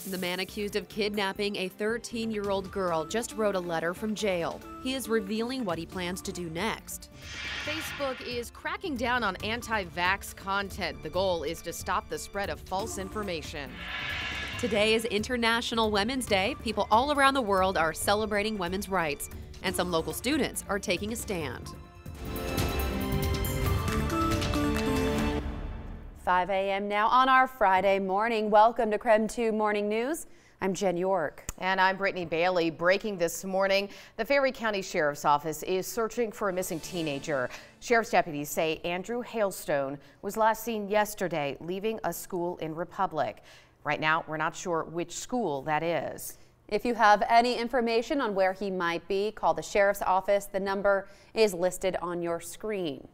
The man accused of kidnapping a 13-year-old girl just wrote a letter from jail. He is revealing what he plans to do next. Facebook is cracking down on anti-vax content. The goal is to stop the spread of false information. Today is International Women's Day. People all around the world are celebrating women's rights, and some local students are taking a stand. 5 a.m. now on our Friday morning. Welcome to KREM 2 Morning News. I'm Jen York. And I'm Brittany Bailey. Breaking this morning, the Ferry County Sheriff's Office is searching for a missing teenager. Sheriff's deputies say Andrew Hailstone was last seen yesterday leaving a school in Republic. Right now, we're not sure which school that is. If you have any information on where he might be, call the Sheriff's Office. The number is listed on your screen.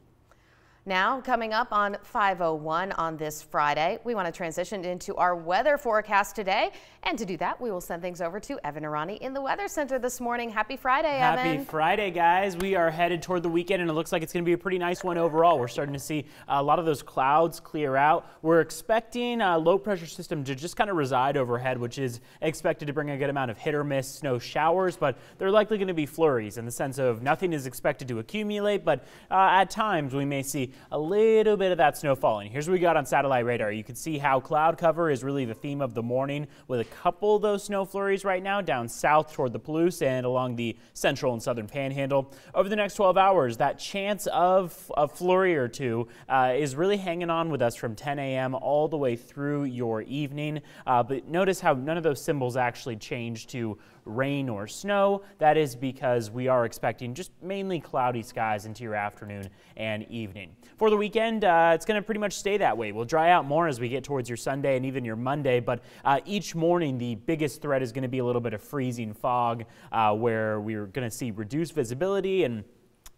Now, coming up on 5:01 on this Friday, we want to transition into our weather forecast today. And to do that, we will send things over to Evan Arani in the Weather Center this morning. Happy Friday, Evan. Happy Friday, guys. We are headed toward the weekend, and it looks like it's going to be a pretty nice one overall. We're starting to see a lot of those clouds clear out. We're expecting a low-pressure system to just kind of reside overhead, which is expected to bring a good amount of hit-or-miss snow showers, but they're likely going to be flurries in the sense of nothing is expected to accumulate, but at times we may see a little bit of that snow falling. Here's what we got on satellite radar. You can see how cloud cover is really the theme of the morning, with a couple of those snow flurries right now down south toward the Palouse and along the central and southern panhandle. Over the next 12 hours, that chance of a flurry or two is really hanging on with us from 10 a.m. all the way through your evening. But notice how none of those symbols actually change to rain or snow. That is because we are expecting just mainly cloudy skies into your afternoon and evening. For the weekend, it's going to pretty much stay that way. We'll dry out more as we get towards your Sunday and even your Monday, but each morning the biggest threat is going to be a little bit of freezing fog where we're going to see reduced visibility, and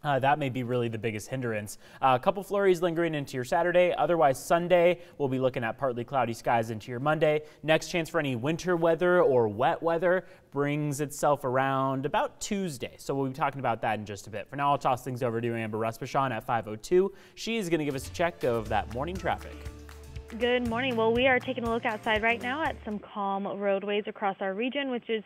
that may be really the biggest hindrance. A couple flurries lingering into your Saturday. Otherwise, Sunday, we'll be looking at partly cloudy skies into your Monday. Next chance for any winter weather or wet weather brings itself around about Tuesday. So we'll be talking about that in just a bit. For now, I'll toss things over to Amber Ruspachon at 5:02. She's going to give us a check of that morning traffic. Good morning. Well, we are taking a look outside right now at some calm roadways across our region, which is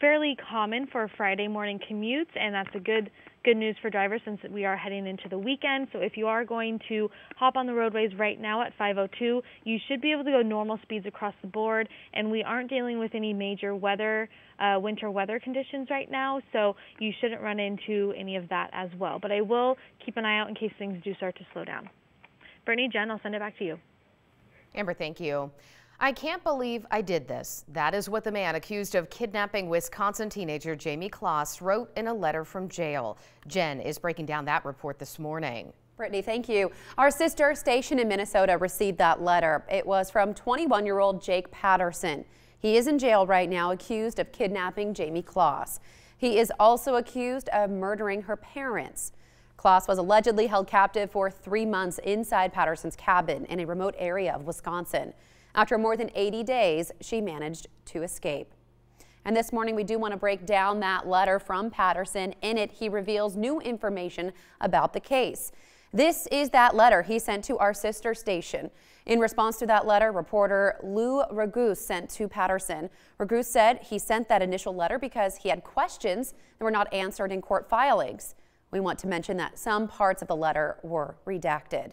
fairly common for Friday morning commutes, and that's a good news for drivers since we are heading into the weekend. So if you are going to hop on the roadways right now at 5:02, you should be able to go normal speeds across the board, and we aren't dealing with any major weather, winter weather conditions right now, so you shouldn't run into any of that as well. But I will keep an eye out in case things do start to slow down. Brittany, Jen, I'll send it back to you. Amber, thank you. I can't believe I did this. That is what the man accused of kidnapping Wisconsin teenager Jamie Kloss wrote in a letter from jail. Jen is breaking down that report this morning. Brittany, thank you. Our sister station in Minnesota received that letter. It was from 21-year-old Jake Patterson. He is in jail right now, accused of kidnapping Jamie Kloss. He is also accused of murdering her parents. Kloss was allegedly held captive for 3 months inside Patterson's cabin in a remote area of Wisconsin. After more than 80 days, she managed to escape. And this morning, we do want to break down that letter from Patterson. In it, he reveals new information about the case. This is that letter he sent to our sister station. In response to that letter, reporter Lou Ragus sent to Patterson. Ragus said he sent that initial letter because he had questions that were not answered in court filings. We want to mention that some parts of the letter were redacted.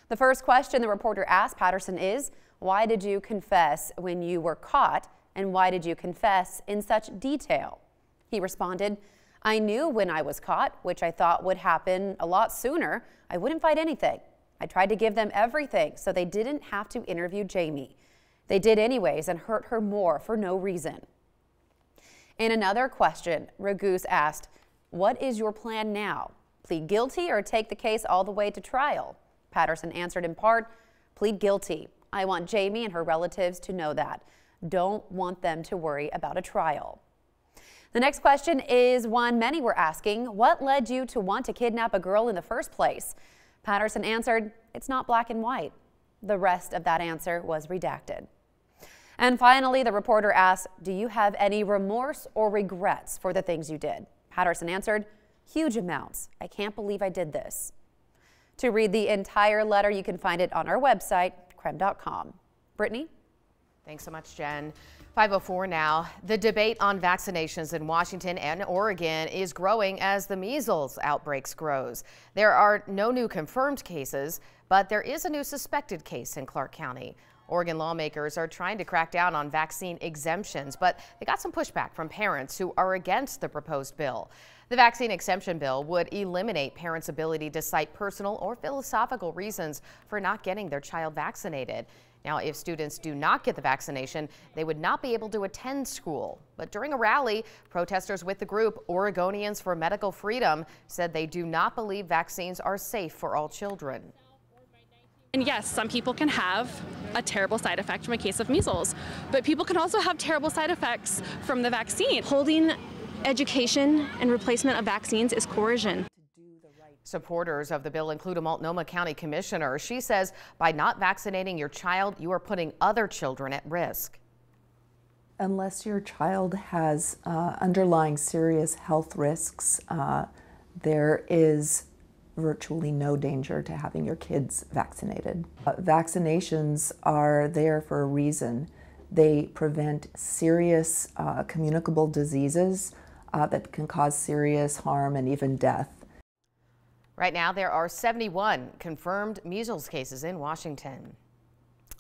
The first question the reporter asked Patterson is, why did you confess when you were caught, and why did you confess in such detail? He responded, I knew when I was caught, which I thought would happen a lot sooner, I wouldn't fight anything. I tried to give them everything so they didn't have to interview Jamie. They did anyways and hurt her more for no reason. In another question, Ragus asked, what is your plan now? Plead guilty or take the case all the way to trial? Patterson answered in part, plead guilty. I want Jamie and her relatives to know that. Don't want them to worry about a trial. The next question is one many were asking. What led you to want to kidnap a girl in the first place? Patterson answered, it's not black and white. The rest of that answer was redacted. And finally, the reporter asked, do you have any remorse or regrets for the things you did? Patterson answered, huge amounts. I can't believe I did this. To read the entire letter, you can find it on our website, KREM.com. Brittany? Thanks so much, Jen. 5:04 now. The debate on vaccinations in Washington and Oregon is growing as the measles outbreaks grows. There are no new confirmed cases, but there is a new suspected case in Clark County. Oregon lawmakers are trying to crack down on vaccine exemptions, but they got some pushback from parents who are against the proposed bill. The vaccine exemption bill would eliminate parents' ability to cite personal or philosophical reasons for not getting their child vaccinated. Now, if students do not get the vaccination, they would not be able to attend school. But during a rally, protesters with the group Oregonians for Medical Freedom said they do not believe vaccines are safe for all children. And yes, some people can have a terrible side effect from a case of measles, but people can also have terrible side effects from the vaccine. Holding education and replacement of vaccines is coercion. Supporters of the bill include a Multnomah County commissioner. She says by not vaccinating your child, you are putting other children at risk. Unless your child has underlying serious health risks, there is virtually no danger to having your kids vaccinated. Vaccinations are there for a reason. They prevent serious communicable diseases that can cause serious harm and even death. Right now, there are 71 confirmed measles cases in Washington.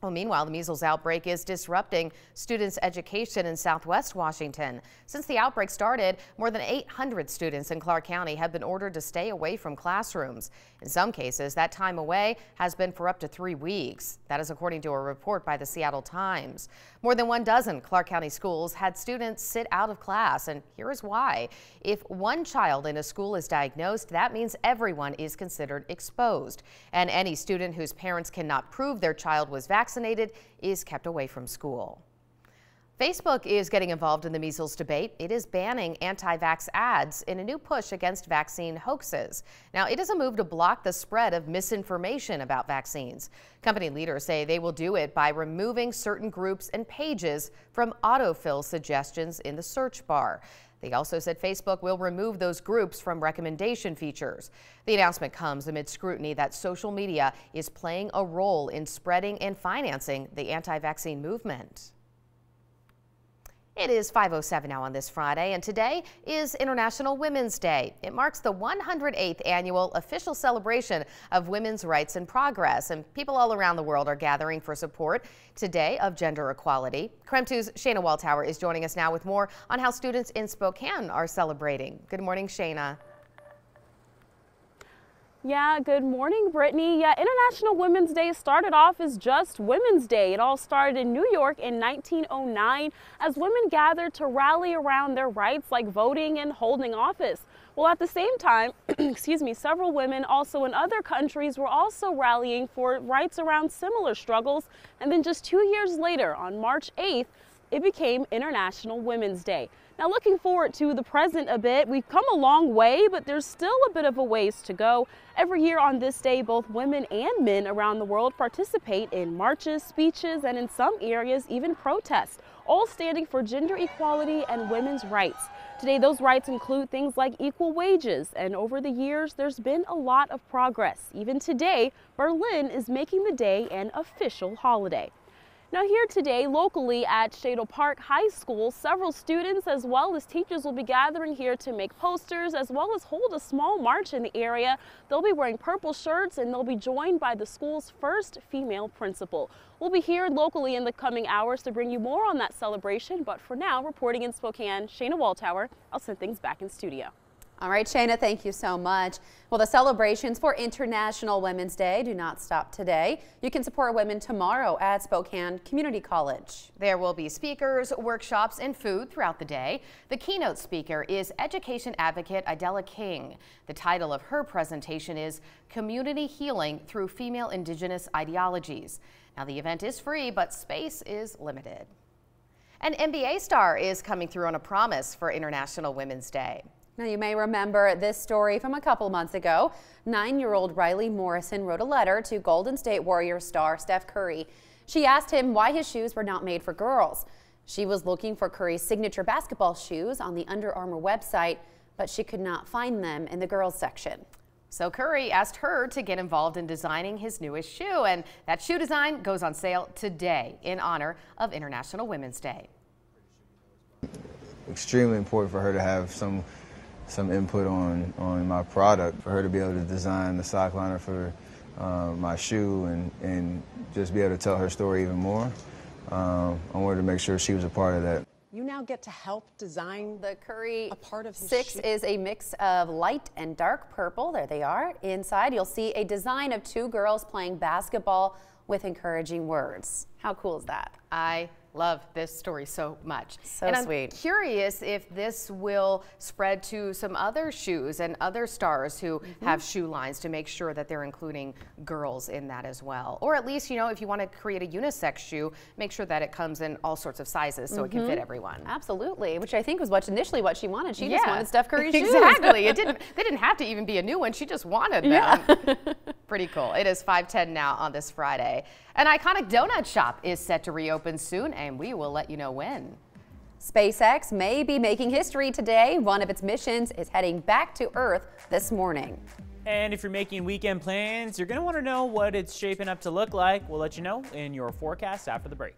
Well, meanwhile, the measles outbreak is disrupting students' education in Southwest Washington. Since the outbreak started, more than 800 students in Clark County have been ordered to stay away from classrooms. In some cases, that time away has been for up to 3 weeks. That is according to a report by the Seattle Times. More than 12 Clark County schools had students sit out of class, and here is why. If one child in a school is diagnosed, that means everyone is considered exposed. And any student whose parents cannot prove their child was vaccinated is kept away from school. Facebook is getting involved in the measles debate. It is banning anti-vax ads in a new push against vaccine hoaxes. Now, it is a move to block the spread of misinformation about vaccines. Company leaders say they will do it by removing certain groups and pages from autofill suggestions in the search bar. They also said Facebook will remove those groups from recommendation features. The announcement comes amid scrutiny that social media is playing a role in spreading and financing the anti-vaccine movement. It is 5:07 now on this Friday, and today is International Women's Day. It marks the 108th annual official celebration of women's rights and progress, and people all around the world are gathering for support today of gender equality. KREM 2's Shayna Waltower is joining us now with more on how students in Spokane are celebrating. Good morning, Shayna. Yeah, good morning, Brittany. Yeah, International Women's Day started off as just Women's Day. It all started in New York in 1909 as women gathered to rally around their rights like voting and holding office. Well, at the same time, several women also in other countries were also rallying for rights around similar struggles. And then just 2 years later, on March 8th, it became International Women's Day. Now, looking forward to the present a bit, we've come a long way, but there's still a bit of a ways to go. Every year on this day, both women and men around the world participate in marches, speeches, and in some areas, even protests, all standing for gender equality and women's rights. Today, those rights include things like equal wages, and over the years, there's been a lot of progress. Even today, Berlin is making the day an official holiday. Now here today, locally at Shadle Park High School, several students as well as teachers will be gathering here to make posters as well as hold a small march in the area. They'll be wearing purple shirts and they'll be joined by the school's first female principal. We'll be here locally in the coming hours to bring you more on that celebration, but for now, reporting in Spokane, Shayna Waltower, I'll send things back in studio. All right, Shayna, thank you so much. Well, the celebrations for International Women's Day do not stop today. You can support women tomorrow at Spokane Community College. There will be speakers, workshops, and food throughout the day. The keynote speaker is education advocate Idella King. The title of her presentation is Community Healing Through Female Indigenous Ideologies. Now, the event is free, but space is limited. An NBA star is coming through on a promise for International Women's Day. Now, you may remember this story from a couple months ago. 9-year-old Riley Morrison wrote a letter to Golden State Warriors star Steph Curry. She asked him why his shoes were not made for girls. She was looking for Curry's signature basketball shoes on the Under Armour website, but she could not find them in the girls section. So Curry asked her to get involved in designing his newest shoe, and that shoe design goes on sale today in honor of International Women's Day. Extremely important for her to have some input on my product, for her to be able to design the sock liner for my shoe and just be able to tell her story even more. I wanted to make sure she was a part of that. You now get to help design the Curry a part of his 6 shoe. is a mix of light and dark purple. There they are. Inside, you'll see a design of 2 girls playing basketball with encouraging words. How cool is that? I love this story so much. So and I'm sweet. Curious if this will spread to some other shoes and other stars who have shoe lines, to make sure that they're including girls in that as well. Or at least, you know, if you want to create a unisex shoe, make sure that it comes in all sorts of sizes so it can fit everyone. Absolutely, which I think was initially what she wanted. She just wanted Steph Curry's shoes. Exactly. They didn't have to even be a new one. She just wanted them. Pretty cool. It is 5:10 now on this Friday. An iconic donut shop is set to reopen soon, and we will let you know when. SpaceX may be making history today. One of its missions is heading back to Earth this morning. And if you're making weekend plans, you're going to want to know what it's shaping up to look like. We'll let you know in your forecast after the break.